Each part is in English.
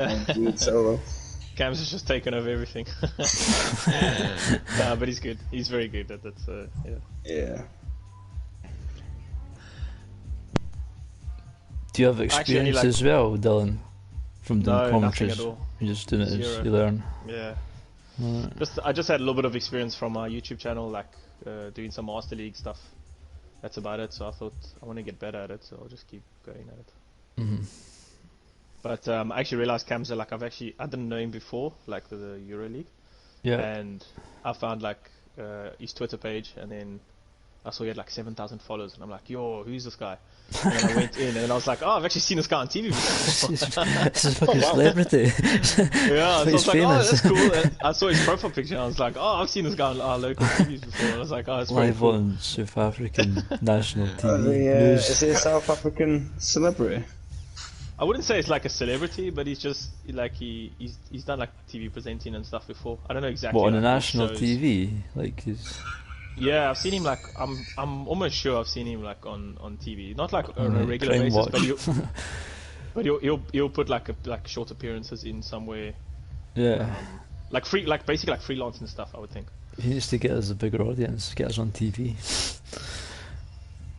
and do it solo. Cam's has just taken over everything. Nah, but he's good. He's very good at that. Yeah. Yeah. Do you have Actually, only, experience like, as well, Dylan, from doing no, nothing commentaries? at all. You're just doing it as Zero. you learn. Yeah. Right. I just had a little bit of experience from my YouTube channel, like doing some Master League stuff. That's about it. So I thought I want to get better at it, so I'll just keep going at it. Mhm. But I actually realized Kamza, like I didn't know him before, like the Euro League, Yeah. and I found like his Twitter page, and then I saw he had like 7,000 followers, and I'm like, yo, who's this guy? And then I went in, and then I was like, oh, I've actually seen this guy on TV before. This is fucking celebrity. Yeah, so I He's was like, oh, famous. that's cool. And I saw his profile picture, and I was like, oh, I've seen this guy on our local TVs before. And I was like, oh, it's very Live cool. on South African national TV Is news. he a South African celebrity? I wouldn't say it's like a celebrity, but he's just like he's done like TV presenting and stuff before. I don't know exactly. What, on a like, national shows. TV? Like he's Yeah, I've seen him like I'm almost sure I've seen him like on TV, not like on a Alright, regular Crime basis, Watch. but he'll put like short appearances in somewhere, yeah. like basically like freelance and stuff. I would think. He needs to get us a bigger audience, get us on TV.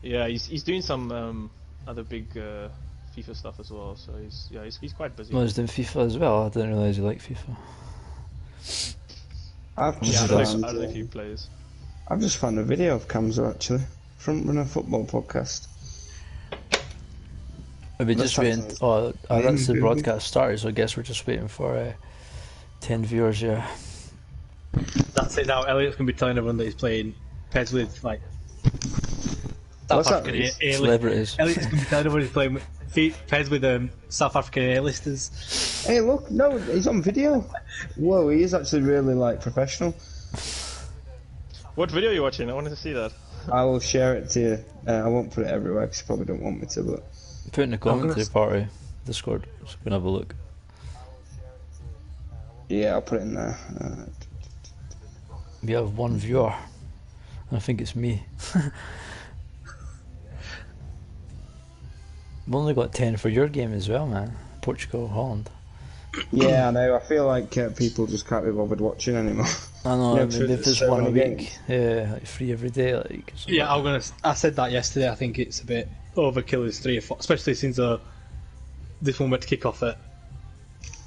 Yeah, he's doing some other big FIFA stuff as well. So he's quite busy. Well, he's doing FIFA as well. I didn't realise he liked FIFA. I've Yeah, just I found, don't know if he plays. I've just found a video of Kamza actually, front runner football podcast. Are we Let's just have waiting? some- Oh, that's the Maybe. broadcast started, so I guess we're just waiting for 10 viewers here. That's it now. Elliot's going to be telling everyone that he's playing Pez with, like, What's South that? African A-list. Celebrities. Elliot's going to be telling everyone he's playing Pez with South African A-listers. Hey, look, no, he's on video. Whoa, he is actually really like professional. What video are you watching? I wanted to see that. I will share it to you. I won't put it everywhere because you probably don't want me to, but Put in the commentary party, Discord, so we can have a look. yeah, I'll put it in there. We have one viewer, and I think it's me. We've only got 10 for your game as well, man. Portugal, Holland. Yeah, I know. I feel like people just can't be bothered watching anymore. I know, Yeah, maybe so if there's it's so one a many week, yeah, like 3 every day, like. something Yeah, like I said that yesterday. I think it's a bit overkill. Is 3 or 4, especially since this one went to kick off at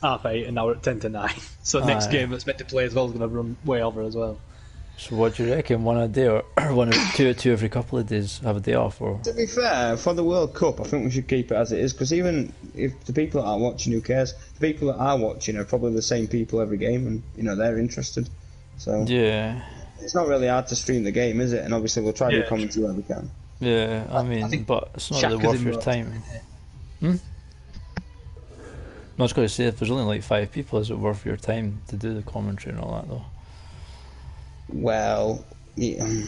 8:30, and now we're at 10 to 9. So the next Aye. game that's meant to play as well is going to run way over as well. So what do you reckon? One a day, or one or two every couple of days? Have a day off, or To be fair, for the World Cup, I think we should keep it as it is because even if the people that aren't watching, who cares? The people that are watching are probably the same people every game, and they're interested. So yeah, it's not really hard to stream the game, is it? And obviously we'll try to Yeah, do commentary where we can. yeah. I mean, think but it's not Shaka's really worth in your the- time. I was going to say, if there's only like 5 people, is it worth your time to do the commentary and all that though? Well, yeah,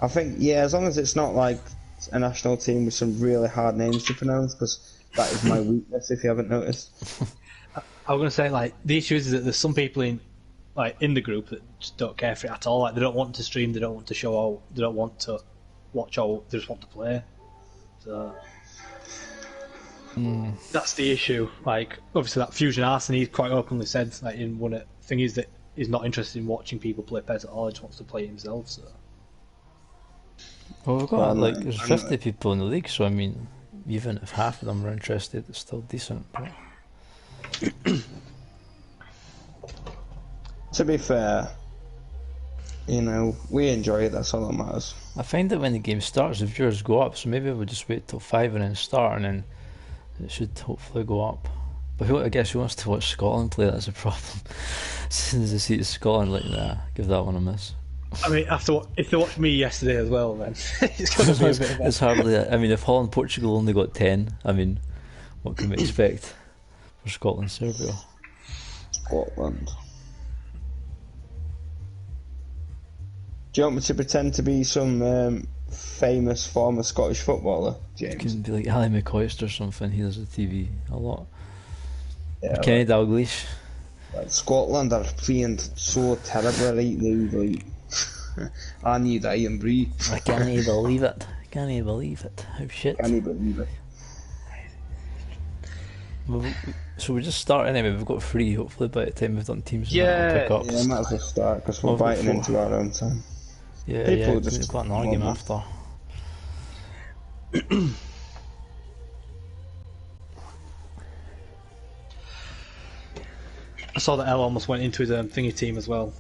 I think as long as it's not like a national team with some really hard names to pronounce, because that is my weakness. If you haven't noticed. I was going to say, like, the issue is that there's some people in the group that just don't care for it at all. Like, they don't want to stream, they don't want to show out, they don't want to watch out, they just want to play. So that's the issue. Like, obviously that Fusion Arsenal, he's quite openly said, like, in one of the thing is that he's not interested in watching people play PES at all. He just wants to play it himself. So Well, we've got Well, like there's I'm 50 not- people in the league, so I mean, even if half of them are interested, it's still decent. But To be fair, we enjoy it. That's all that matters. I find that when the game starts, the viewers go up. So maybe we'll just wait till 5 and then start, and then it should hopefully go up. But I guess who wants to watch Scotland play? That's a problem. As soon as they see it's Scotland, like, nah, give that one a miss. I mean, if they watched me yesterday as well, then it's going to be a bit of a... It's hardly. I mean, if Holland, Portugal only got 10, I mean, what can we expect for Scotland, Serbia? Scotland. Do you want me to pretend to be some famous former Scottish footballer, It James? can be like Ali McCoist or something. He does the TV a lot. Yeah, Kenny Dalglish. like Scotland are playing so terribly right now. Like, I need Iron Brie. I can't even believe it. I can't even believe it. How shit. Can't believe it. Well, So we just start anyway. We've got 3. Hopefully by the time we've done teams, Yeah, pick up. Yeah, I might as well start because we're I've got biting 4. into our own time. Yeah, People yeah. just We've got an argument after. I saw that El almost went into his thingy team as well.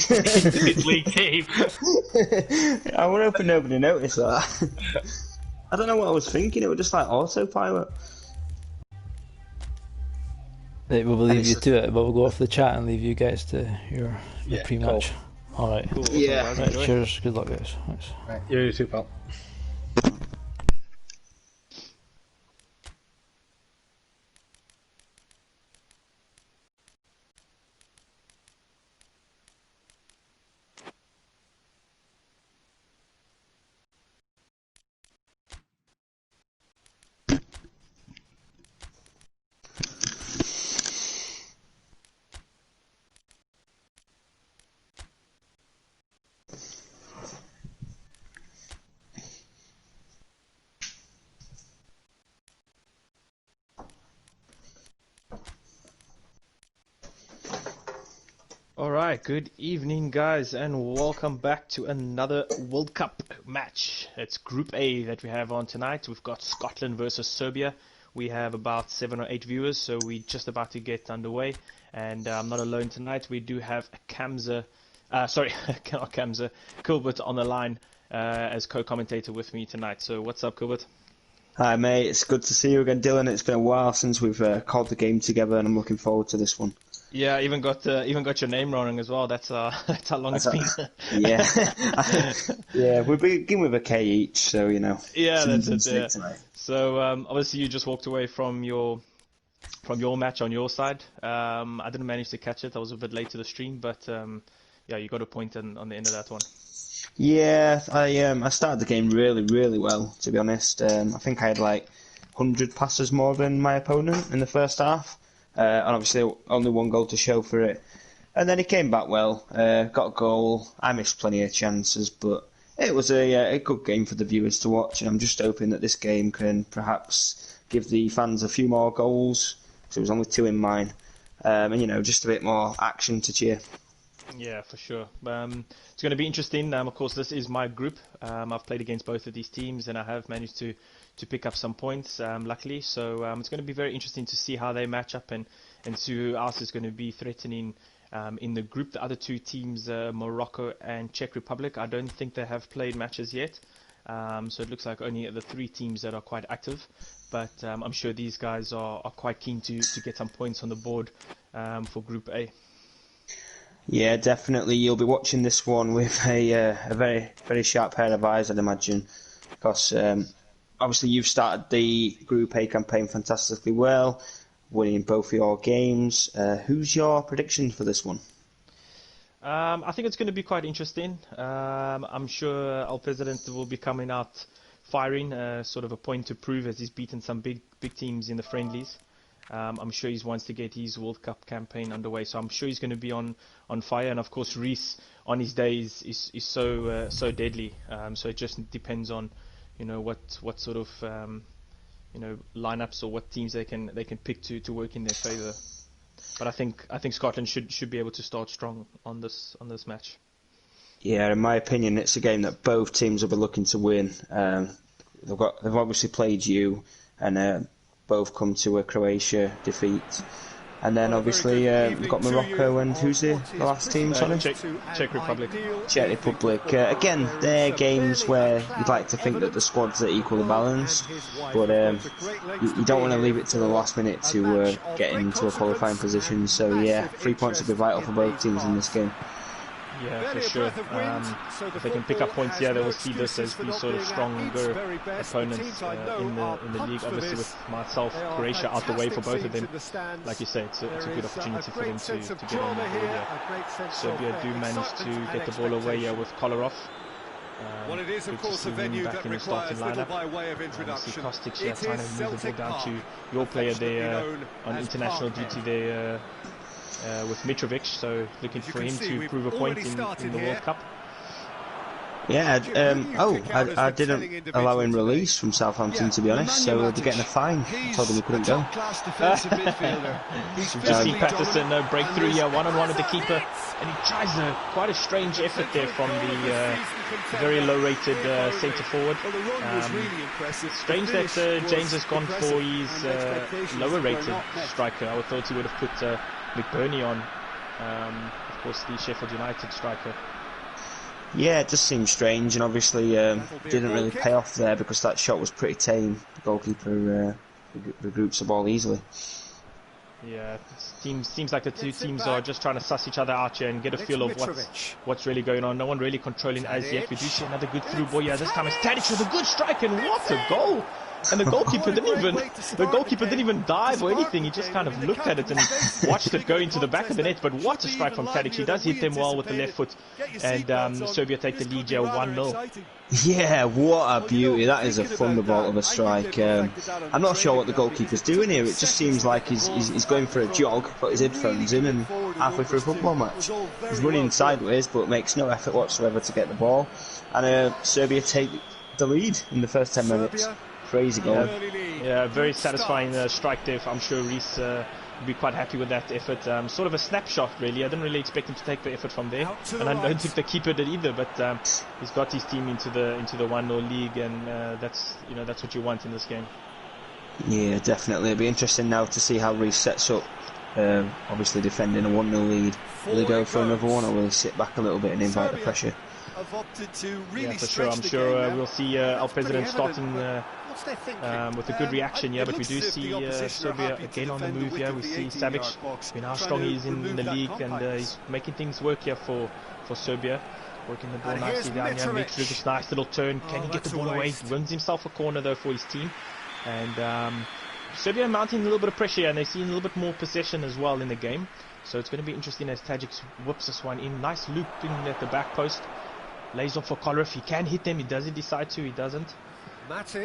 Into his league team. I was hoping nobody noticed that. I don't know what I was thinking. It was just like autopilot. Right, we'll leave you to it, but we'll go off the chat and leave you guys to your pre-match. Cool. Alright. Cool. Awesome, Yeah. guys. Right, Enjoy. cheers. Good luck, guys. Thanks. Right, you too, pal. Alright, good evening guys and welcome back to another World Cup match. It's Group A that we have on tonight. We've got Scotland versus Serbia. We have about 7 or 8 viewers, so we're just about to get underway. And I'm not alone tonight. We do have Kamza, not Kamza, Kilbert on the line as co-commentator with me tonight. So what's up, Kilbert? Hi mate, it's good to see you again, Dylan. It's been a while since we've called the game together, and I'm looking forward to this one. Yeah, even got your name wrong as well. That's that's how long it's been. Yeah, yeah. We begin with a K each, so you know. Yeah, that's it. Yeah. Yeah. So obviously you just walked away from your match on your side. I didn't manage to catch it. I was a bit late to the stream, but yeah, you got a point on the end of that one. Yeah, I started the game really well, to be honest. I think I had like 100 passes more than my opponent in the first half. And obviously only 1 goal to show for it. And then he came back well, got a goal. I missed plenty of chances, but it was a good game for the viewers to watch. And I'm just hoping that this game can perhaps give the fans a few more goals. So it was only 2 in mine, and you know, just a bit more action to cheer. Yeah, for sure. It's going to be interesting. Of course, this is my group. I've played against both of these teams, and I have managed to pick up some points, luckily. So it's going to be very interesting to see how they match up and see who else is going to be threatening in the group. The other 2 teams, Morocco and Czech Republic, I don't think they have played matches yet. So it looks like only the 3 teams that are quite active. But I'm sure these guys are quite keen to get some points on the board for Group A. Yeah, definitely. You'll be watching this one with a very sharp pair of eyes, I'd imagine, because obviously you've started the Group A campaign fantastically well, winning both your games. Who's your prediction for this one? I think it's going to be quite interesting. I'm sure our president will be coming out firing, sort of a point to prove, as he's beaten some big teams in the friendlies. I'm sure he wants to get his World Cup campaign underway, so I'm sure he's going to be on fire. And of course, Reece on his days is so deadly. So it just depends on, you know, what sort of lineups or what teams they can pick to work in their favour. But I think Scotland should be able to start strong on this match. Yeah, in my opinion, it's a game that both teams will be looking to win. They've obviously played you, and both come to a Croatia defeat. And then obviously we've got Morocco and who's the last team, sorry? Czech Republic. Czech Republic. Again, they're games where you'd like to think that the squads are equally balanced, but you don't want to leave it to the last minute to get into a qualifying position. So yeah, 3 points will be vital for both teams in this game. Yeah, for sure. If they can pick up points here, they will see this as the sort of stronger opponents in the league. Obviously, with myself, Croatia out the way for both of them. Like you say, it's a good opportunity for them to get on the board here. Serbia do manage to get the ball away here with Kolarov. Well, it is, of course, a venue that requires little by way of introduction. Kostic here trying to move the ball down to your player there on international duty there. With Mitrovic, so looking for him to prove a point in the World Cup. Yeah, I didn't allow him release from Southampton, to be honest, so we'll be getting a fine. I told him he couldn't go. We've just seen Patterson break through here, one-on-one with the keeper, and he tries quite a strange effort there from the very low-rated centre-forward. Strange that James has gone for his lower-rated striker. I would thought he would have put McBurney on, of course, the Sheffield United striker. Yeah, it just seems strange, and obviously didn't really pay off there because that shot was pretty tame. The goalkeeper regroups the ball easily. Yeah, seems like the two teams are just trying to suss each other out here and get a feel of what's really going on. No one really controlling as yet. We do see another good through ball here. This time it's Tadic with a good strike, and what a goal! And the goalkeeper didn't even dive or anything. He just kind of looked at it and watched it go into the back of the net. But what a strike from Tadic. He does hit them well with the left foot, and Serbia take the lead here 1-0. Yeah, what a beauty. That is a thunderbolt of a strike. I'm not sure what the goalkeeper's doing here. It just seems like he's going for a jog, put his headphones in, and halfway through a football match. He's running sideways, but makes no effort whatsoever to get the ball. And Serbia take the lead in the first 10 minutes. Crazy goal. Yeah, very satisfying strike there. I'm sure Reece would be quite happy with that effort. Sort of a snapshot, really. I didn't really expect him to take the effort from there, and I don't think the keeper did either. But he's got his team into the 1-0 league, and that's what you want in this game. Yeah, definitely. It'll be interesting now to see how Reece sets up. Obviously defending a 1-0 lead. Will he go for another one, or will he sit back a little bit and invite the pressure? Yeah, for sure. I'm sure we'll see our president starting with a good reaction here, but we do see Serbia again on the move here. We see Savic, how strong he is in the league, and he's making things work here for Serbia. Working the ball nicely down here. Mitrovic, nice little turn. Can he get the ball away? Wins himself a corner though for his team. And Serbia mounting a little bit of pressure here, and they're seeing a little bit more possession as well in the game. So it's going to be interesting as Tadic whips this one in. Nice looping at the back post. Lays off for Kolarov. He can hit them. He doesn't decide to. He doesn't.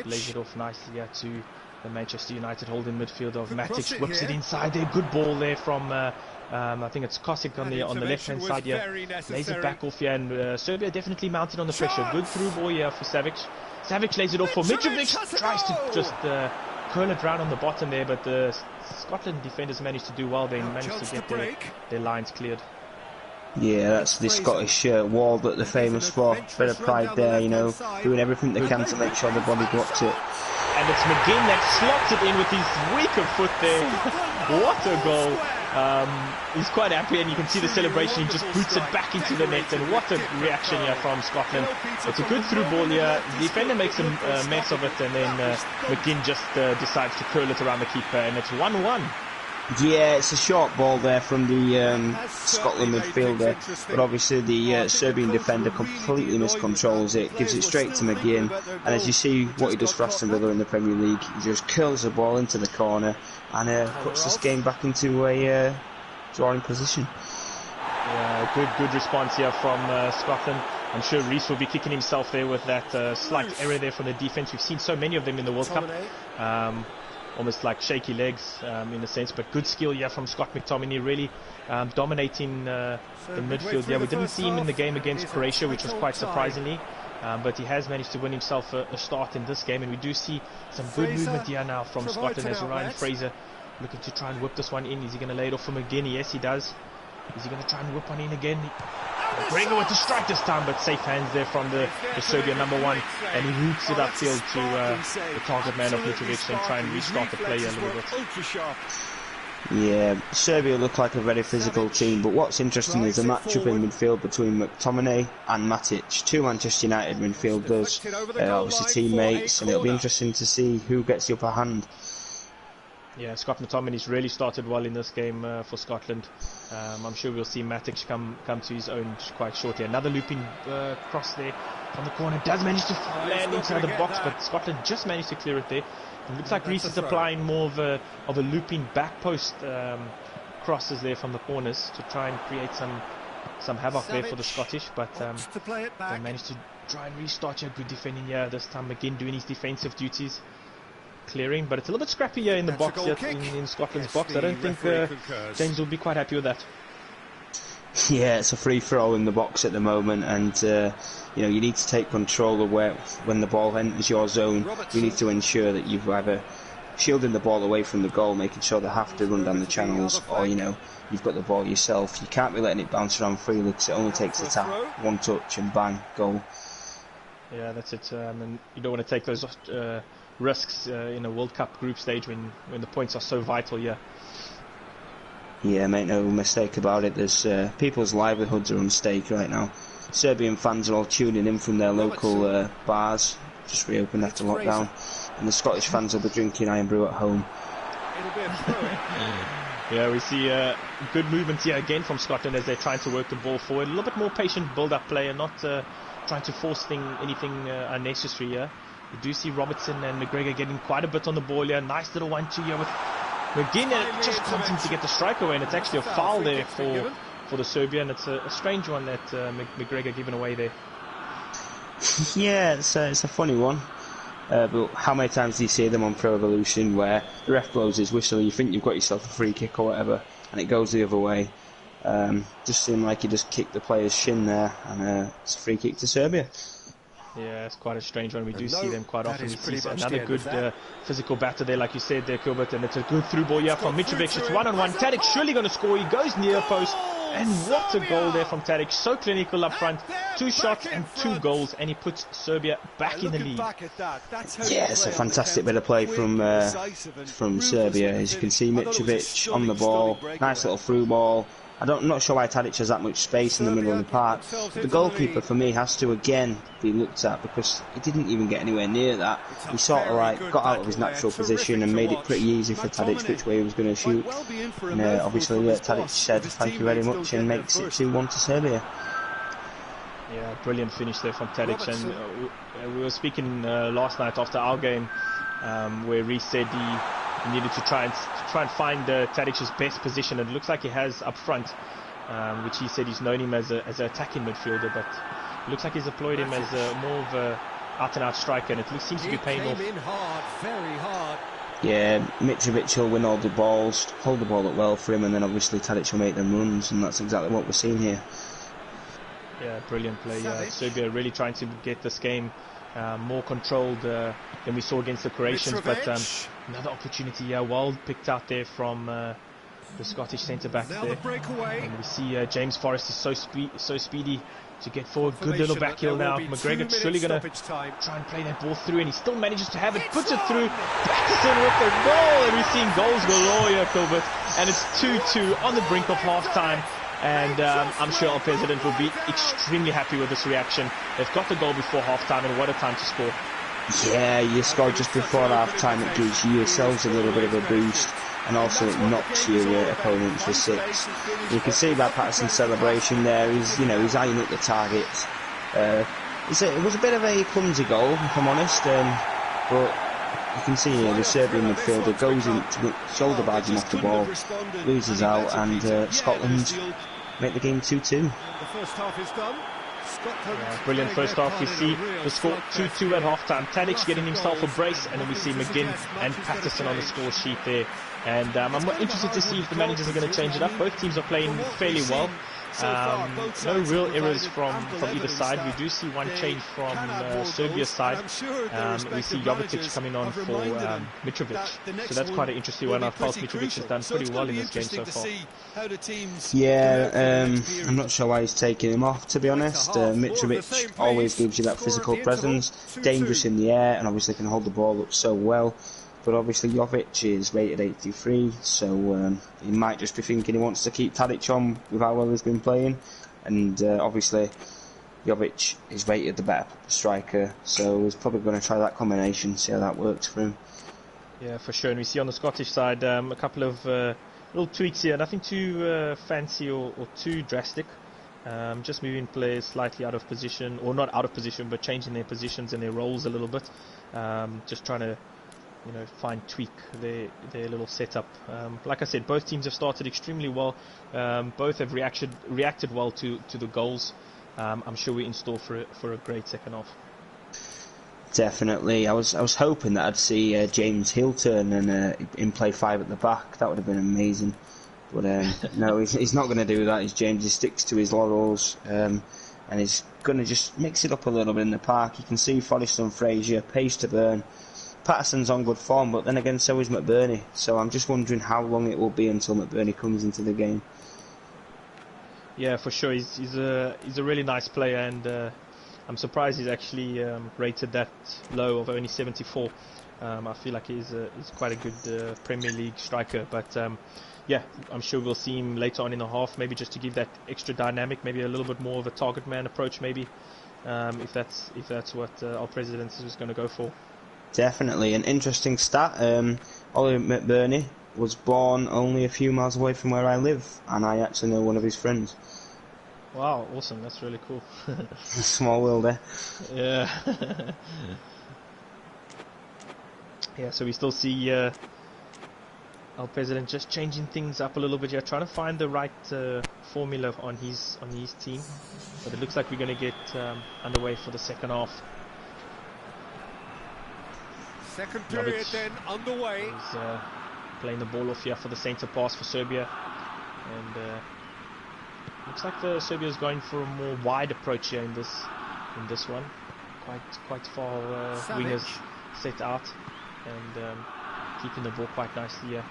Lays it off nicely to the Manchester United holding midfield of Matic. Whips it inside there. Good ball there from I think it's Kosic on the left hand side here. Lays it back off here, and Serbia definitely mounted on the pressure. Good through ball here for Savic. Savic lays it off for Mitrovic. Tries to just curl it round on the bottom there, but the Scotland defenders managed to do well. They managed to get their lines cleared. Yeah, that's the Scottish wall that they're famous for. Bit of pride there, doing everything they can to make sure the body blocks it. And it's McGinn that slots it in with his weaker foot there. What a goal. He's quite happy, and you can see the celebration. He just boots it back into the net, and what a reaction here from Scotland. It's a good through ball here. The defender makes a mess of it, and then McGinn just decides to curl it around the keeper, and it's 1-1. Yeah, it's a short ball there from the Scotland midfielder, but obviously the Serbian defender completely miscontrols it, gives it straight to McGinn, and as you see what he does for Aston Villa in the Premier League, he just curls the ball into the corner and puts this game back into a drawing position. Yeah, good response here from Scotland. I'm sure Reece will be kicking himself there with that slight error there from the defence. We've seen so many of them in the World Cup. Almost like shaky legs in a sense, but good skill here from Scott McTominay, really dominating the midfield. Yeah, we didn't see him in the game against Croatia, which was quite surprisingly, but he has managed to win himself a start in this game, and we do see some good movement here now from Scotland as Ryan Fraser looking to try and whip this one in. Is he going to lay it off from McGinn? Yes, he does. Is he going to try and whip one in again? Gregor with the strike this time, but safe hands there from the Serbian number one, and he roots it upfield to the target man of Mitrovic and try and restart the play a little bit. Yeah, Serbia look like a very physical team, but what's interesting is a matchup in midfield between McTominay and Matic, two Manchester United midfielders, obviously teammates, and it'll be interesting to see who gets the upper hand. Yeah, Scott McTominay's really started well in this game for Scotland. I'm sure we'll see Matic come to his own quite shortly. Another looping cross there from the corner. Does manage to land inside the box, but Scotland just managed to clear it there. It looks like Reece is applying more of a looping back post crosses there from the corners to try and create some havoc there for the Scottish, but they managed to try and restart here. Good defending here. This time McGinn doing his defensive duties. Clearing, but it's a little bit scrappy here in the box, in Scotland's box. I don't think James will be quite happy with that. Yeah, it's a free throw in the box at the moment, and you know, you need to take control of when the ball enters your zone. You need to ensure that you've either shielding the ball away from the goal, making sure they have to run down the channels, or you know, you've got the ball yourself. You can't be letting it bounce around freely because it only takes a tap, one touch, and bang, goal. Yeah, that's it. And you don't want to take those risks in a World Cup group stage when the points are so vital. Yeah. Yeah, make no mistake about it. There's people's livelihoods are on stake right now. Serbian fans are all tuning in from their local bars, just reopened after lockdown, and the Scottish fans will be drinking Iron Brew at home. Yeah, we see good movement here again from Scotland as they're trying to work the ball forward. A little bit more patient build-up play and not trying to force anything unnecessary here. We do see Robertson and McGregor getting quite a bit on the ball here. Nice little 1-2 here with McGinn, and it just can't seem to get the strike away, and it's actually a foul there for the Serbia, and it's a strange one that McGregor given away there. Yeah, it's a funny one. But how many times do you see them on Pro Evolution where the ref blows his whistle, you think you've got yourself a free kick or whatever, and it goes the other way? Just seemed like he just kicked the player's shin there, and it's a free kick to Serbia. Yeah, it's quite a strange one. We do see them quite often. We see another good physical batter there, like you said there, Gilbert, and it's a good through ball here from Mitrovic. It's 1-on-1. Tadic surely going to score. He goes near post, and what a goal there from Tadic. So clinical up front. 2 shots and 2 goals, and he puts Serbia back in the lead. Yeah, it's a fantastic bit of play from Serbia. As you can see, Mitrovic on the ball. Nice little through ball. I'm not sure why Tadic has that much space in the middle of the park. But the goalkeeper, for me, has to again be looked at because he didn't even get anywhere near that. He sort of like got out of his natural position and made it pretty easy for Tadic which way he was going to shoot. And obviously, Tadic said thank you very much and makes it 2-1 to Serbia. Yeah, brilliant finish there from Tadic. And we were speaking last night after our game where Reece said he needed to try and find Tadic's best position. It looks like he has up front, which he said he's known him as an attacking midfielder, but it looks like he's deployed him as more of a out-and-out striker, and it seems to be paying off. Very hard. Yeah, Mitrovic will win all the balls, hold the ball up well for him, and then obviously Tadic will make them runs, and that's exactly what we're seeing here. Yeah, brilliant play. Serbia really trying to get this game more controlled than we saw against the Croatians, but another opportunity here, well picked out there from the Scottish centre-back there. And we see James Forrest is so speedy to get forward. Good little back heel now. McGregor surely going to try and play that ball through, and he still manages to have it, puts it through. Patterson with the goal, and we're seeing goals galore here, Gilbert. And it's 2-2 on the brink of half-time. And I'm sure our president will be extremely happy with this reaction. They've got the goal before half-time, and what a time to score. Yeah, you score just before half-time, it gives yourselves a little bit of a boost, and also it knocks your opponent for 6. You can see that Patterson's celebration there. He's eyeing up the target. It was a bit of a clumsy goal, if I'm honest, but you can see here the Serbian midfielder goes into shoulder barging off the ball, loses out, and Scotland make the game 2-2. The first half is done. Yeah, brilliant first half. We see the score 2-2 at half-time. Tadic getting himself a brace, and then we see McGinn and Patterson on the score sheet there. And I'm interested to see if the managers are going to change it up. Both teams are playing fairly well. No real errors from either side. We do see one change from Serbia's side. We see Jovetic coming on for Mitrovic. So that's quite an interesting one. I felt Mitrovic has done pretty well in this game so far. Yeah, I'm not sure why he's taking him off, to be honest. Mitrovic always gives you that physical presence, dangerous in the air, and obviously can hold the ball up so well. But obviously Jovic is rated 83, so he might just be thinking he wants to keep Tadic on with how well he's been playing. And obviously Jovic is rated the better striker, so he's probably going to try that combination, see how that works for him. Yeah, for sure. And we see on the Scottish side a couple of little tweaks here, nothing too fancy or too drastic. Just moving players slightly out of position, or not out of position, but changing their positions and their roles a little bit. Just trying to fine-tweak their little setup. Like I said, both teams have started extremely well. Both have reacted well to the goals. I'm sure we're in store for a great second half. Definitely. I was hoping that I'd see James Hill turn and him play 5 at the back. That would have been amazing. But no, he's not going to do that. He sticks to his laurels, and he's going to just mix it up a little bit in the park. You can see Forrester and Frazier, pace to burn. Patterson's on good form, but then again, so is McBurney. So I'm just wondering how long it will be until McBurney comes into the game. Yeah, for sure. He's a really nice player, and I'm surprised he's actually rated that low of only 74. I feel like he's quite a good Premier League striker, but yeah, I'm sure we'll see him later on in the half, maybe just to give that extra dynamic, maybe a little bit more of a target man approach, maybe if that's what our president is going to go for. Definitely an interesting stat. Oliver McBurney was born only a few miles away from where I live, and I actually know one of his friends. Wow, awesome! That's really cool. Small world, eh? Yeah. Yeah. So we still see our president just changing things up a little bit here, trying to find the right formula on his team. But it looks like we're going to get underway for the second half. Second period then underway. He's playing the ball off here for the centre pass for Serbia, and looks like Serbia is going for a more wide approach here in this one. Quite far wingers set out, and keeping the ball quite nicely here.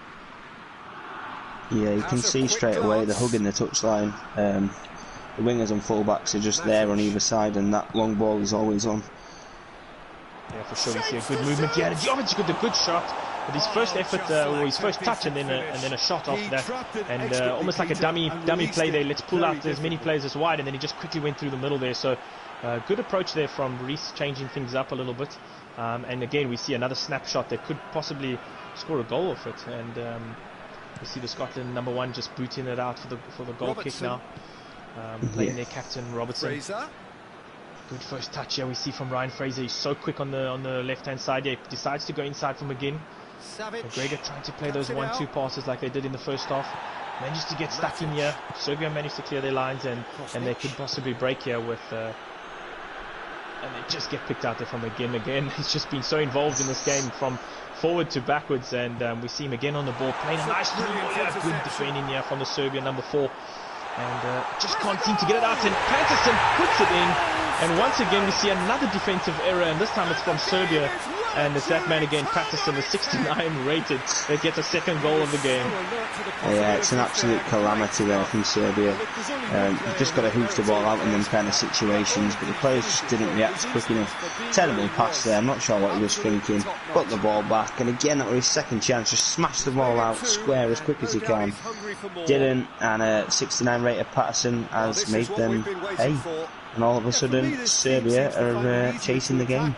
Yeah, you can see straight away the hug in the touchline. The wingers and fullbacks are just there on either side, and that long ball is always on. Yeah, for sure. We see a good movement here. Jovic got a good shot, but his first effort, or his first touch, and then a shot after that, and almost like a dummy play there. Let's pull out as many players as wide, and then he just quickly went through the middle there. So good approach there from Reece, changing things up a little bit. And again, we see another snapshot that could possibly score a goal off it, and we see the Scotland number 1 just booting it out for the goal kick now. Playing their captain Robertson. Fraser. Good first touch here we see from Ryan Fraser. He's so quick on the left hand side here. He decides to go inside from McGinn. McGregor trying to play those 1-2 passes like they did in the first half. Managed to get stuck in here. Serbia managed to clear their lines, and they could possibly break here with and they just get picked out there from McGinn again. He's just been so involved in this game from forward to backwards, and we see him again on the ball playing a nice little ball here. Good defending here from the Serbia number 4. And just can't seem to get it out, and Patterson puts it in. And once again we see another defensive error, and this time it's from Serbia, and it's that man again, Patterson, the 69 rated, that gets a second goal of the game. Yeah, it's an absolute calamity there from Serbia. You've just got to hoof the ball out in them kind of situations, but the players just didn't react quick enough. Terrible pass there, I'm not sure what he was thinking. Got the ball back, and again that was his second chance, just smash the ball out square as quick as he can. Didn't, and 69 rated Patterson has made them pay. And all of a sudden, Serbia are chasing the game.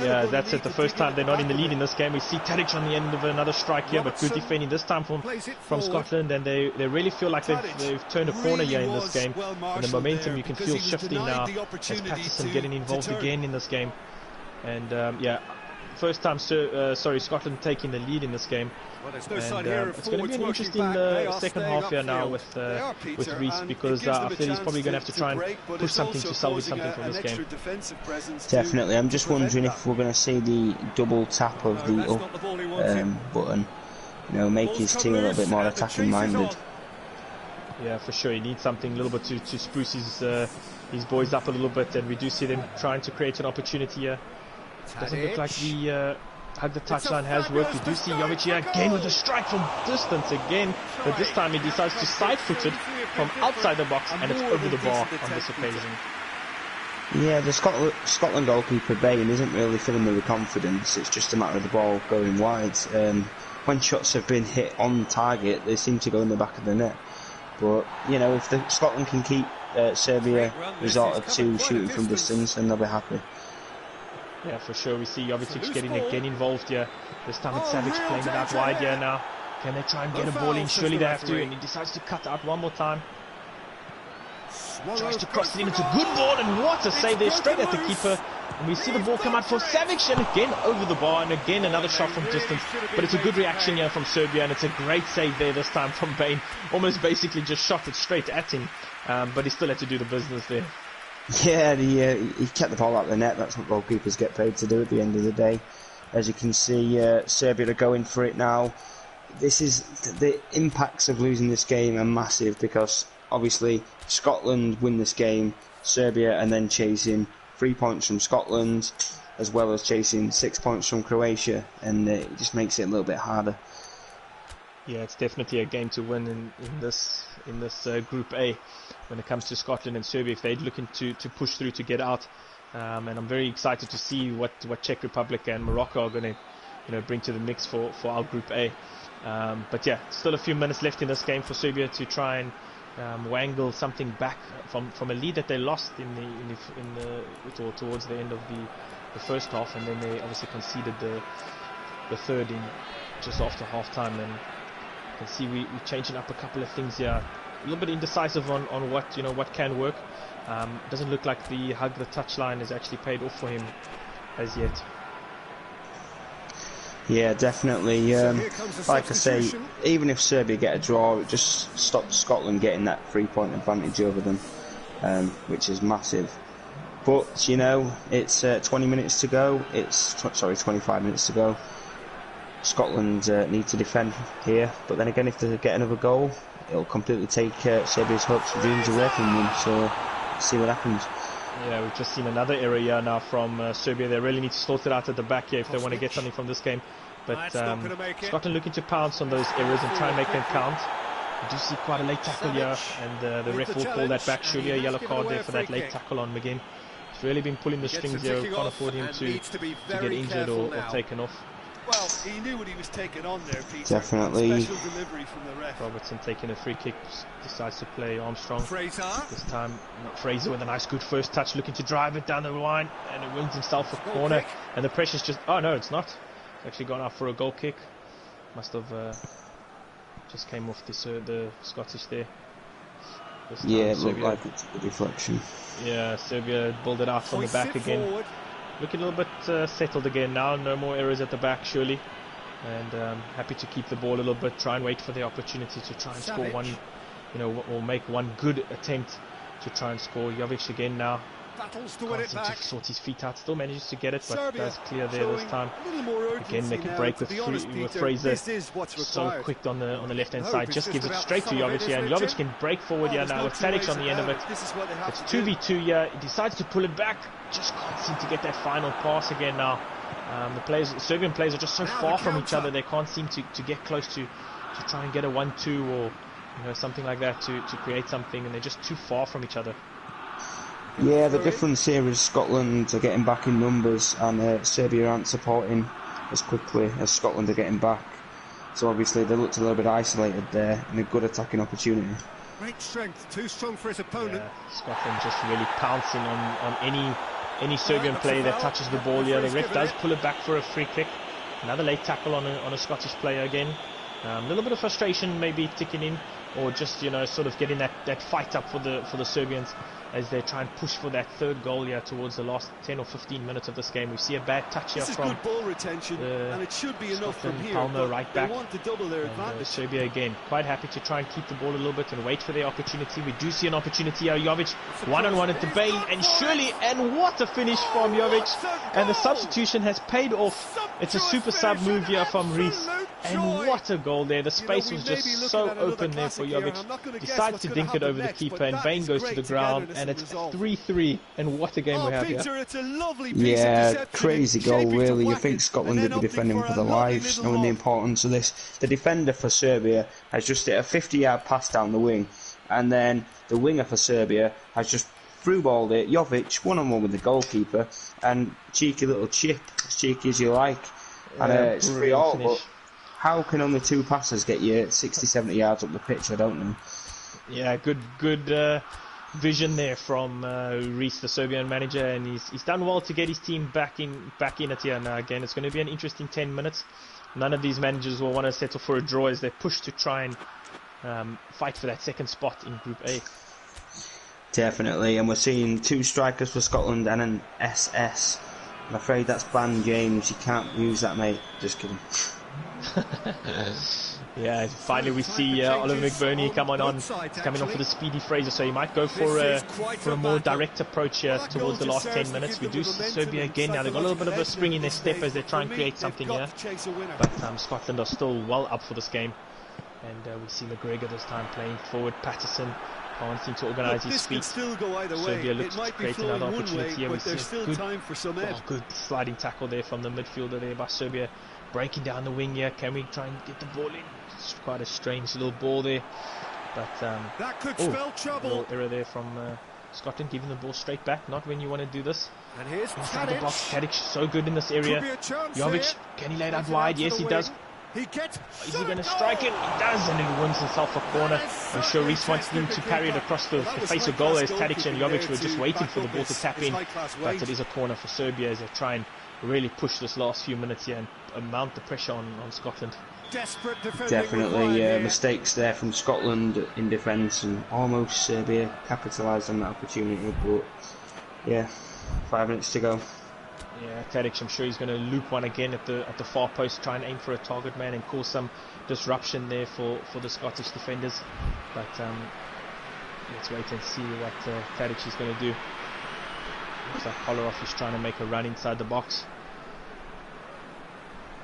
Yeah, that's it. The first time they're not in the lead in this game. We see Tadic on the end of another strike here, but good defending this time from Scotland, and they really feel like they've turned a corner here in this game. And the momentum you can feel shifting now as Patterson getting involved again in this game. And yeah, first time Scotland taking the lead in this game. And it's going to be an interesting second half here now with Reece, because I feel he's probably going to have to try and push something to salvage something from this game. Definitely. I'm just wondering if we're going to see the double tap of the up button, make his team a little bit more attacking minded. Yeah, for sure. He needs something a little bit to spruce his boys up a little bit, and we do see them trying to create an opportunity here. Doesn't look like the hug the touchline has worked. We do see Jovic here again with a strike from distance again, but this time he decides to side-foot it from outside the box, and it's over the bar on this occasion. Yeah, the Scotland goalkeeper Bain isn't really filling me with confidence. It's just a matter of the ball going wide. When shots have been hit on target, they seem to go in the back of the net. But if Scotland can keep Serbia resorted to shooting from distance, then they'll be happy. Yeah, for sure. We see Jovic getting again involved here. This time it's Savic playing it out wide here now. Can they try and get a ball in? Surely they have to, and he decides to cut out one more time. Tries to cross it in. It's a good ball, and what a save there, straight at the keeper. And we see the ball come out for Savic, and again over the bar, and again another shot from distance. But it's a good reaction here from Serbia, and it's a great save there this time from Bain. Almost basically just shot it straight at him, but he still had to do the business there. Yeah, he kept the ball out of the net. That's what goalkeepers get paid to do at the end of the day. As you can see, Serbia are going for it now. this is the impacts of losing this game are massive, because obviously Scotland win this game, Serbia and then chasing 3 points from Scotland, as well as chasing 6 points from Croatia, and it just makes it a little bit harder. Yeah, it's definitely a game to win in this Group A when it comes to Scotland and Serbia, if they're looking to push through to get out. And I'm very excited to see what Czech Republic and Morocco are going to bring to the mix for our Group A. But yeah, still a few minutes left in this game for Serbia to try and wangle something back from a lead that they lost towards the end of the first half, and then they obviously conceded the third in just after half time. And you can see we're changing up a couple of things here. A little bit indecisive on what can work. Doesn't look like the hug the touchline has actually paid off for him as yet. Yeah, definitely. Like I say, even if Serbia get a draw, it just stops Scotland getting that 3-point advantage over them, which is massive. But it's 20 minutes to go. 25 minutes to go. Scotland need to defend here, but then again, if they get another goal, it'll completely take Serbia's hopes and dreams away from them. So, let's see what happens. Yeah, we've just seen another error here now from Serbia. They really need to sort it out at the back here if they want to get something from this game. But Scotland looking to pounce on those errors and try and make them count. We do see quite a late tackle here, and the ref will call that back. Surely a yellow card there for that late tackle on McGinn. He's really been pulling the strings here. We can't afford him to get injured or taken off. Well, he knew what he was taking on there, Peter. Definitely. Special delivery from the ref. Robertson taking a free kick, decides to play Armstrong. Fraser. This time, Fraser with a nice good first touch, looking to drive it down the line, and it wins himself a corner. And the pressure's just... Oh, no, it's not. It's actually gone out for a goal kick. Must have just came off the Scottish there. Yeah, it looked like it's a deflection. Yeah, Serbia pulled it out from the back again. Forward. Looking a little bit settled again now. No more errors at the back, surely. And happy to keep the ball a little bit. Try and wait for the opportunity to try and score one, or make one good attempt to try and score. Jovic again now. Battles to win it back. To sort his feet out. Still manages to get it, but Serbia does clear there this time. Again, they could break with Fraser. So quick on the left-hand side. Just gives it straight to Jovic here. And Jovic can break forward here now with Tadic on the end of it. It's 2v2 here. He decides to pull it back. Just can't seem to get that final pass again now. The Serbian players are just so far from each other. They can't seem to get close to try and get a 1-2 or something like that to create something. And they're just too far from each other. Yeah, the difference here is Scotland are getting back in numbers, and Serbia aren't supporting as quickly as Scotland are getting back. So obviously they looked a little bit isolated there, and a good attacking opportunity. Great strength, too strong for his opponent. Yeah, Scotland just really pouncing on any Serbian player that touches the ball here. The ref does pull it back for a free kick. Another late tackle on a Scottish player again. A little bit of frustration maybe ticking in, or just sort of getting that fight up for the Serbians as they try and push for that third goal here towards the last 10 or 15 minutes of this game. We see a bad touch here from good ball retention, and it should be enough from here. Palmer right back. They want to double their advantage. Serbia again quite happy to try and keep the ball a little bit and wait for their opportunity. We do see an opportunity here. Jovic one-on-one at the Bale, and surely, and what a finish from Jovic, and the substitution has paid off. It's a super sub move here from Rees, and what a goal there. The space was just so open there for Jovic. Decides to dink it over the keeper, and Bain goes to the ground, and it's 3-3, and what a game we have here. Yeah, crazy goal really. You think Scotland would be defending for their lives, knowing the importance of this. The defender for Serbia has just hit a 50-yard pass down the wing, and then the winger for Serbia has just through-balled it. Jovic, one-on-one with the goalkeeper, and cheeky little chip, as cheeky as you like, and it's 3-all, but how can only two passes get you 60-70 yards up the pitch? I don't know. Yeah, good vision there from Rees, the Serbian manager, and he's done well to get his team back in it here. Now again, it's going to be an interesting 10 minutes. None of these managers will want to settle for a draw as they push to try and fight for that second spot in Group A. Definitely, and we're seeing two strikers for Scotland and an SS. I'm afraid that's banned, James. You can't use that, mate. Just kidding. Yeah, finally we see Oliver McBurney come on. He's coming on for the speedy Fraser, so he might go for a more direct approach here towards the last 10 minutes. We do see Serbia again now. They've got a little bit of a spring in their step as they try and create something here. But Scotland are still well up for this game. And we see McGregor this time playing forward. Patterson can't seem to organise his feet. Serbia looks to create another opportunity here. We see a good sliding tackle there from the midfielder there by Serbia. Breaking down the wing here. Can we try and get the ball in? It's quite a strange little ball there. But that could spell trouble. A little error there from Scotland, giving the ball straight back. Not when you want to do this. And here's inside the box. Tadic so good in this area. Jovic, can he lay it out wide? Yes, he does. Is he going to strike it? He does, and he wins himself a corner. I'm sure Reece wants him to carry it across the face of goal as Tadic and Jovic were just waiting for the ball to tap in. But it is a corner for Serbia as they try and really push this last few minutes here and mount the pressure on Scotland. Definitely mistakes there from Scotland in defence, and almost Serbia capitalised on that opportunity, but yeah, 5 minutes to go. Yeah, Tadic, I'm sure he's going to loop one again at the far post, try and aim for a target man and cause some disruption there for the Scottish defenders. But let's wait and see what Tadic is going to do. Looks like Kolarov is trying to make a run inside the box.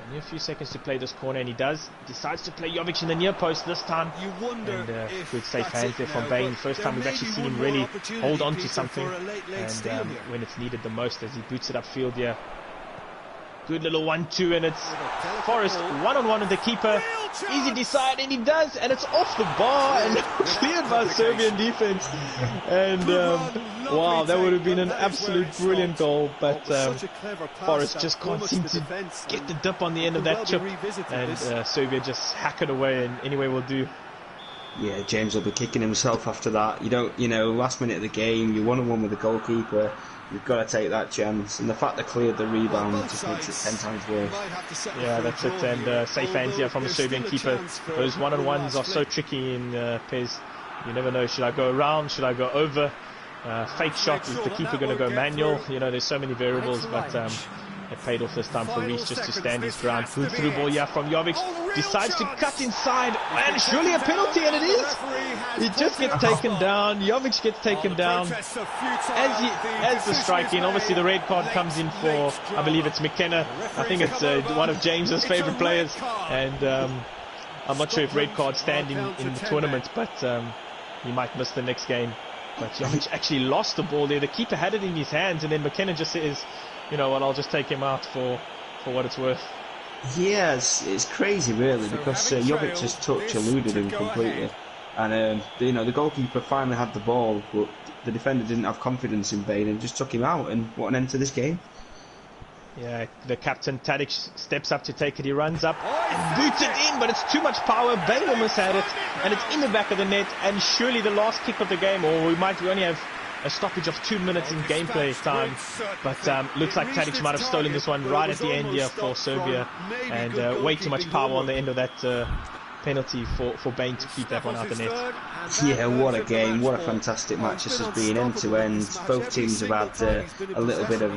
Only a few seconds to play this corner, and he does. Decides to play Jovic in the near post this time. And good safe hands there from Bain. First time we've actually seen him really hold on to something. And when it's needed the most, as he boots it upfield here. Good little 1-2, and it's Forrest one-on-one with the keeper. Easy decide, and he does, and it's off the bar and cleared by Serbian defense. And wow, that would have been an absolute brilliant goal, but Forrest just can't seem to get the dip on the end of that chip, and Serbia just hack it away, and anyway will do. Yeah, James will be kicking himself after that. Last minute of the game, you're 1-on-1 with the goalkeeper. You've got to take that chance, and the fact they cleared the rebound just makes it 10 times worse. Yeah, that's it, and safe hands here from the Serbian keeper. Those one-on-ones are so tricky in Pez. You never know, should I go around, should I go over? Fake shot, is the keeper going to go manual? There's so many variables, but it paid off this time for Reece just to stand his ground. Good through ball here from Jovic. Decides to cut inside, and surely a penalty, and it is. He just gets taken down. Jovic gets taken down as the strike in. Obviously the red card comes in for, I believe it's McKenna. I think it's one of James's favourite players, and I'm not sure if red cards stand in the tournament, but he might miss the next game. But Jovic actually lost the ball there. The keeper had it in his hands, and then McKenna just says, you know what, I'll just take him out for what it's worth. Yeah, it's crazy really, because Jovic's touch eluded him completely, and the goalkeeper finally had the ball, but the defender didn't have confidence in Bain and just took him out, and what an end to this game. Yeah, the captain Tadic steps up to take it. He runs up and boots it in, but it's too much power. Bain almost had it, and it's in the back of the net, and surely the last kick of the game, or we only have a stoppage of 2 minutes in gameplay time, but looks like Tadic might have stolen this one right at the end here for Serbia, and way too much power on the end of that penalty for Bain to keep that one out the net. Yeah, what a game, what a fantastic match this has been, end to end. Both teams have had a little bit of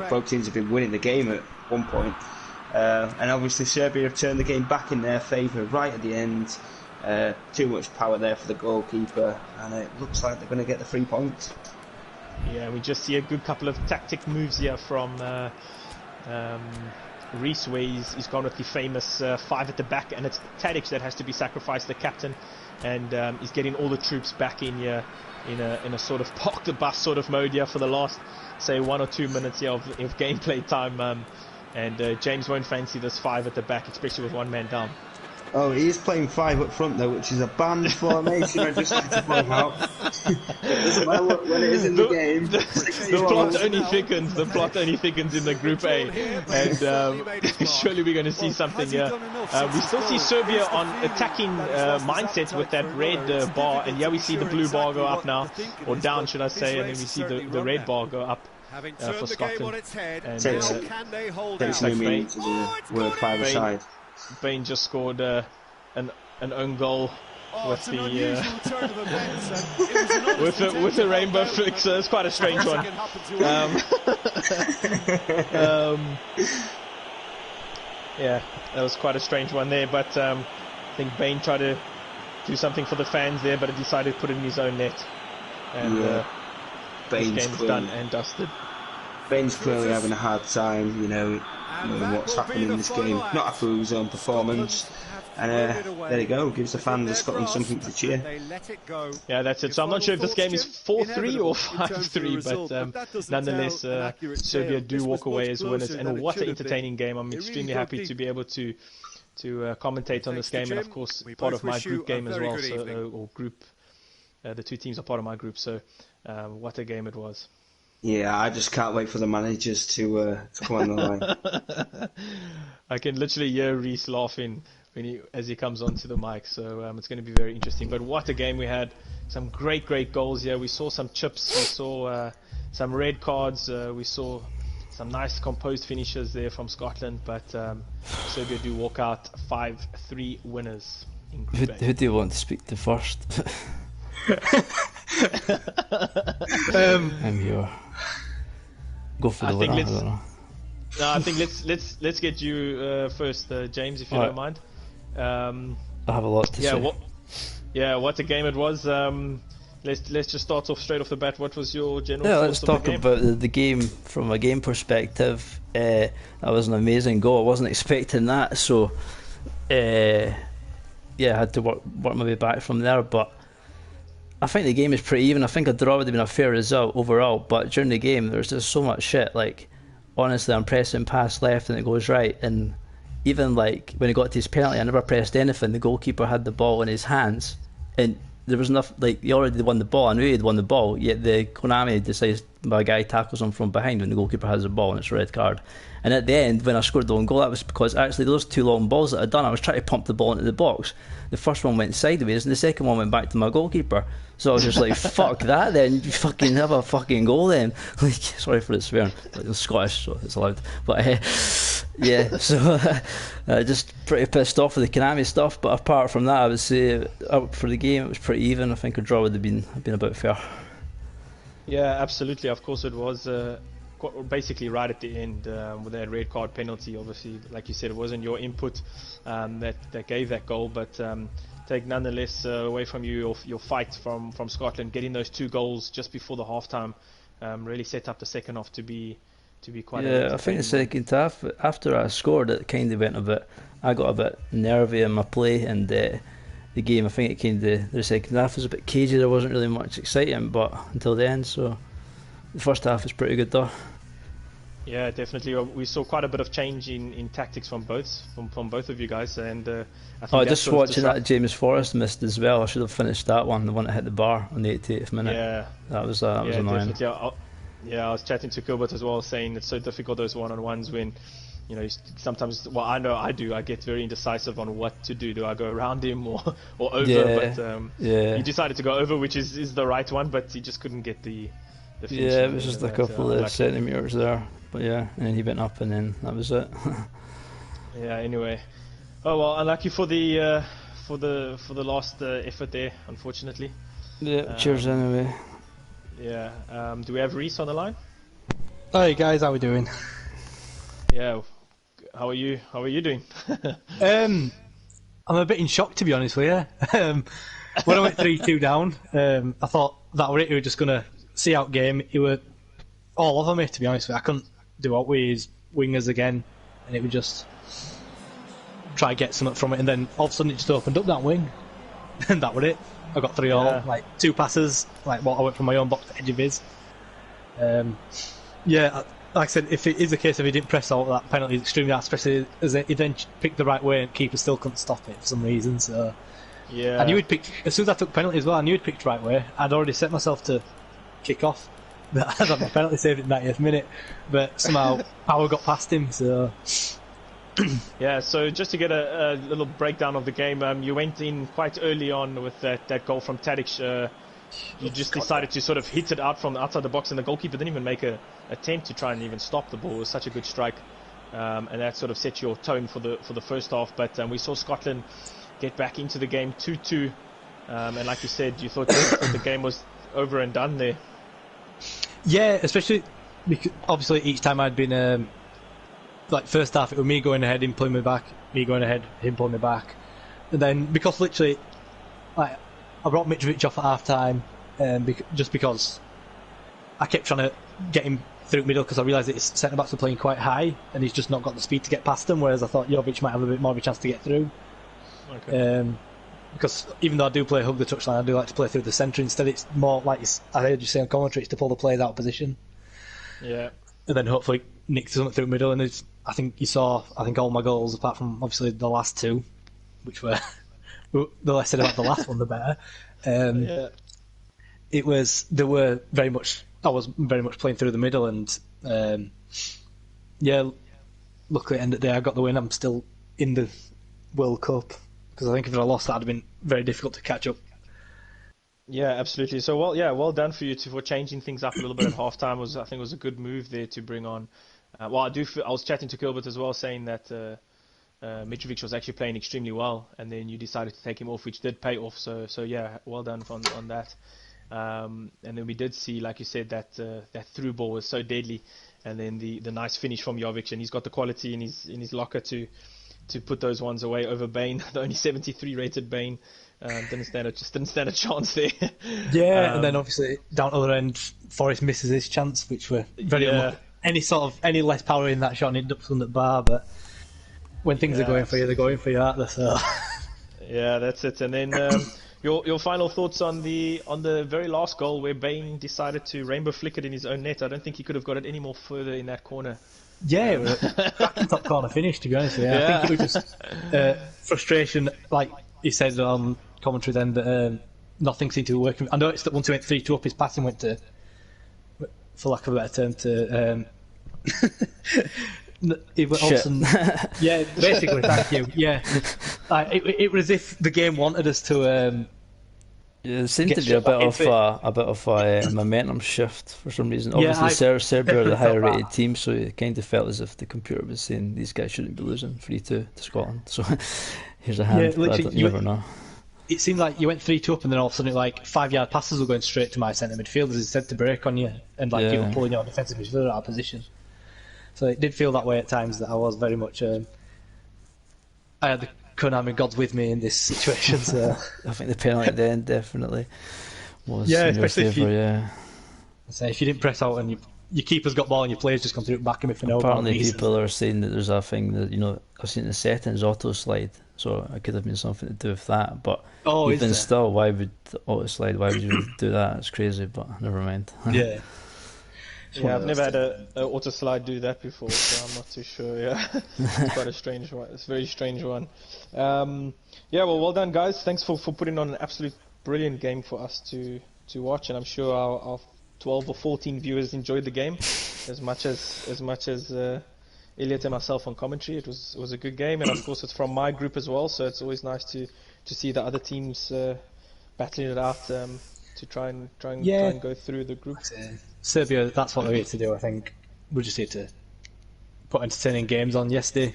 both teams have been winning the game at one point, and obviously Serbia have turned the game back in their favour right at the end. Too much power there for the goalkeeper, and it looks like they're going to get the 3 points. Yeah, we just see a good couple of tactic moves here from Reece, where he's gone with the famous 5 at the back, and it's Tadic that has to be sacrificed, the captain, and he's getting all the troops back in here in a sort of park the bus sort of mode here for the last, say, 1 or 2 minutes here of gameplay time, and James won't fancy this 5 at the back, especially with one man down. Oh, he is playing 5 up front though, which is a banned formation. I just like to point out. It doesn't matter when it is in the game. The plot only thickens. The plot only thickens in the Group A, and surely we're going to see something here. We still see Serbia on attacking mindset with that red bar, and yeah, we see the blue bar go up now, or down, should I say, and then we see the red bar go up. For Scotland, and takes no meaning to the word 5-a-side. Bain just scored an own goal with the with a rainbow flick, so it's quite a strange one. Yeah, that was quite a strange one there, but think Bain tried to do something for the fans there, but he decided to put it in his own net. And this game's done and dusted. Bain's clearly having a hard time, knowing what's happening in this game. Not happy with his own performance. And there you go, gives the fans of Scotland something to cheer. Yeah, that's it. So I'm not sure if this game is 4-3 or 5-3, but nonetheless, Serbia do walk away as winners. And what an entertaining game. I'm extremely happy to be able to commentate on this game, and of course part of my group game as well. The two teams are part of my group. So what a game it was. Yeah, I just can't wait for the managers to come on the line. I can literally hear Reece laughing as he comes onto the mic, so it's going to be very interesting. But what a game we had. Some great goals here. We saw some chips, we saw some red cards, we saw some nice composed finishes there from Scotland, but Serbia do walk out 5-3 winners in Group A. Who do you want to speak to first? I'm here. Go for the winner. I don't know. No, I think let's get you first, James, if you don't mind. I have a lot to say. What a game it was. Let's just start off straight off the bat. What was your general thoughts let's talk about the game from a game perspective. That was an amazing goal. I wasn't expecting that, so I had to work my way back from there. But I think the game is pretty even. I think a draw would have been a fair result overall, but during the game there's just so much shit. Like, honestly, I'm pressing pass left and it goes right, and even like when he got to his penalty, I never pressed anything. The goalkeeper had the ball in his hands, and there was enough. Like, he already won the ball. I knew he'd won the ball. Yet the Konami decides my guy tackles him from behind when the goalkeeper has the ball, and it's a red card. And at the end, when I scored the own goal, that was because actually those two long balls that I'd done, I was trying to pump the ball into the box. The first one went sideways, and the second one went back to my goalkeeper. So I was just like, fuck that then, you fucking have a fucking goal then. Like, sorry for the swearing, it's Scottish, so it's allowed. But so just pretty pissed off with the Konami stuff. But apart from that, I would say for the game it was pretty even. I think a draw would have been about fair. Yeah, absolutely. Of course it was basically right at the end with that red card penalty. Obviously, like you said, it wasn't your input that gave that goal, but take nonetheless away from you your fight from Scotland, getting those two goals just before the halftime really set up the second half to be quite. Yeah, I think the second half, after I scored, it kind of went a bit. I got a bit nervy in my play, and the game, I think it came the second half was a bit cagey. There wasn't really much exciting, but until the end. So the first half was pretty good though. Yeah, definitely. We saw quite a bit of change in tactics from both of you guys, and I think just watching that James Forrest missed as well. I should have finished that one, the one that hit the bar on the 88th minute. Yeah, that was annoying. Definitely. I was chatting to Gilbert as well, saying it's so difficult those one-on-ones when sometimes. Well, I know I do. I get very indecisive on what to do. Do I go around him or over? Yeah, but he decided to go over, which is the right one, but he just couldn't get the finish. Yeah, it was just a couple of centimetres there. But yeah, and then he went up, and then that was it. Yeah. Anyway, oh well, unlucky for the last effort there, unfortunately. Yeah. Cheers anyway. Yeah. Do we have Reece on the line? Hi guys, how we doing? Yeah. How are you? How are you doing? I'm a bit in shock, to be honest with you. When I went 3-2 down, I thought that were it. We were just gonna see out game. It were all over me, to be honest with you. I couldn't do out with his wingers again, and it would just try to get something from it, and then all of a sudden it just opened up that wing, and that was it. I got 3-all, like 2 passes, like what I went from my own box to edge of his. Like I said, if it is the case, if he didn't press all that penalty, is extremely hard, especially as he then picked the right way and keeper still couldn't stop it for some reason. So yeah, I knew he'd picked, as soon as I took penalty as well, I knew he'd picked the right way. I'd already set myself to kick off. I had my penalty saved in the 90th minute, but somehow power got past him. So yeah, so just to get a little breakdown of the game, you went in quite early on with that goal from Tadic. You just decided to sort of hit it out from outside the box, and the goalkeeper didn't even make an attempt to try and even stop the ball. It was such a good strike, and that sort of set your tone for the first half. But we saw Scotland get back into the game 2-2, and like you said, you thought the game was over and done there. Yeah, especially because obviously each time I'd been like first half, it was me going ahead, him pulling me back, me going ahead, him pulling me back. And then, because literally, like, I brought Mitrovic off at half time just because I kept trying to get him through middle because I realised that his centre backs were playing quite high and he's just not got the speed to get past them, whereas I thought Jovic might have a bit more of a chance to get through. Okay. Because even though I do play hug the touchline, I do like to play through the centre. Instead, it's more like, I heard you say on commentary, it's to pull the players out of position. Yeah. And then hopefully nick something through middle. And I think you saw, all my goals, apart from obviously the last two, which were, the less said about the last one, the better. Yeah. I was very much playing through the middle, and luckily at the end of the day I got the win. I'm still in the World Cup, because I think if I lost that, it'd have been very difficult to catch up. Yeah, absolutely. So well done for you for changing things up a little bit at halftime. I think it was a good move there to bring on. I was chatting to Gilbert as well, saying that Mitrovic was actually playing extremely well, and then you decided to take him off, which did pay off. So yeah, well done on that. And then we did see, like you said, that through ball was so deadly, and then the nice finish from Jovic, and he's got the quality in his locker to put those ones away over Bain. The only 73 rated Bain didn't stand a chance there. Yeah, and then obviously down to the other end, Forrest misses his chance, which were very unlucky. Any less power in that shot, and it ducks on the bar. But when things are going for you, they're going for you, aren't they? So. Yeah, that's it. And then your final thoughts on the very last goal where Bain decided to rainbow flick it in his own net. I don't think he could have got it any more further in that corner. Yeah, it was a cracking top corner finish, to be honest with you. I think it was just frustration, like he said on commentary then, that nothing seemed to be working. I noticed that once he went 3-2 up, his passing went to, for lack of a better term, to... yeah, basically, thank you. Yeah, it was as if the game wanted us to... Yeah, there seemed to be a bit of a momentum shift for some reason. Obviously, Serbia are the higher rated team, so it kind of felt as if the computer was saying these guys shouldn't be losing 3-2 to Scotland. So here's a hand. Yeah, you never know. It seemed like you went 3-2 up, and then all of a sudden, 5-yard passes were going straight to my centre midfielders instead to break on you, and people pulling your defensive midfielder out of position. So it did feel that way at times, that I was very much. I had the Konami gods with me in this situation. So I think the penalty at the end definitely was in your favour. If you didn't press out and your keeper's got ball and your players just come through and back him if you know. Apparently, people are saying that there's a thing that I've seen the settings auto slide, so it could have been something to do with that. But even still, why would auto slide? Why would you do that? It's crazy, but never mind. Yeah. Yeah, I've never had a auto slide do that before, so I'm not too sure. Yeah, it's quite a strange one. It's a very strange one. Well done, guys. Thanks for putting on an absolute brilliant game for us to watch, and I'm sure our 12 or 14 viewers enjoyed the game as much as Elliot and myself on commentary. It was a good game, and of course it's from my group as well, so it's always nice to see the other teams battling it out to try and go through the group. Serbia, that's what we're here to do. I think we're just here to put entertaining games on. Yesterday,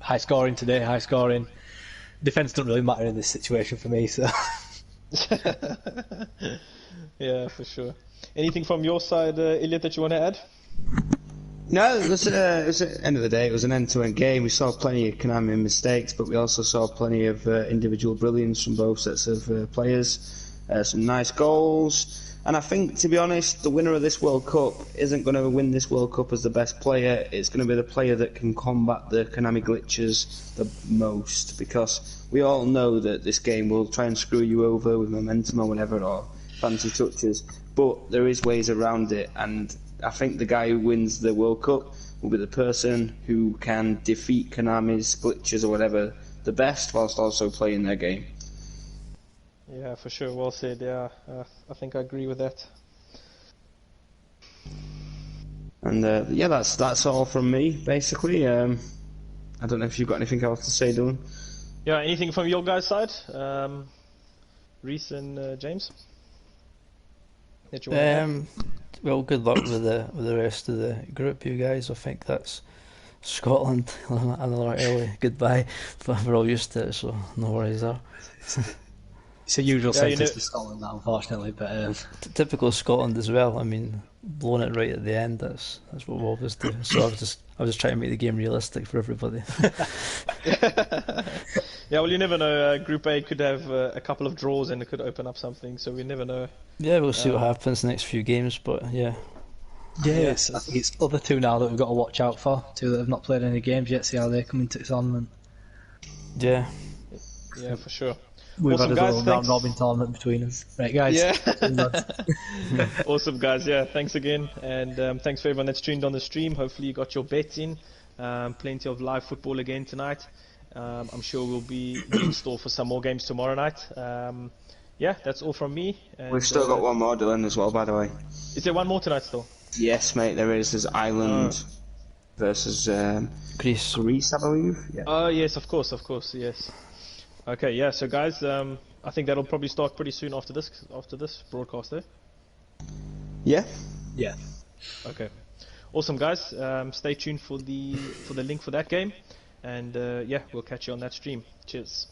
high scoring. Today, high scoring. Defence doesn't really matter in this situation for me. So, yeah, for sure. Anything from your side, Elliot, that you want to add? No, it was at the end of the day, it was an end-to-end game. We saw plenty of Konami mistakes, but we also saw plenty of individual brilliance from both sets of players. Some nice goals. And I think, to be honest, the winner of this World Cup isn't going to win this World Cup as the best player. It's going to be the player that can combat the Konami glitches the most, because we all know that this game will try and screw you over with momentum or whatever, or fancy touches. But there is ways around it, and I think the guy who wins the World Cup will be the person who can defeat Konami's glitches or whatever the best, whilst also playing their game. Yeah, for sure. Well said. Yeah, I think I agree with that. And that's all from me basically. I don't know if you've got anything else to say, Dylan. Yeah, anything from your guys' side, Reese and James? That you want to add? Well, good luck with the rest of the group, you guys. I think that's Scotland. Another early goodbye, but we're all used to it, so no worries there. It's a usual sentence to Scotland, that, unfortunately, but typical Scotland as well. I mean, blowing it right at the end. That's what we always do. So I was just trying to make the game realistic for everybody. Yeah, well, you never know. Group A could have a couple of draws and it could open up something, so we never know. Yeah, we'll see what happens the next few games, but yeah. Yeah, I think it's other two now that we've got to watch out for. Two that have not played any games yet. See how they come into tournament. Yeah. Yeah, for sure. We've Awesome, had a guys, little thanks. round robin tournament between them. Right, guys. Yeah. Awesome, guys. Yeah, thanks again, and thanks for everyone that's tuned on the stream. Hopefully, you got your bets in. Plenty of live football again tonight. I'm sure we'll be in store for some more games tomorrow night. Yeah, that's all from me. And, We've still got one more, Dylan, as well, by the way. Is there one more tonight still? Yes, mate, there is. There's Ireland versus Greece, I believe. Yeah. Oh, yes, of course, yes. Okay, yeah, so guys, I think that'll probably start pretty soon after this broadcast there. Yeah. Yeah. Okay. Awesome, guys. Stay tuned for the link for that game. And yeah, we'll catch you on that stream. Cheers.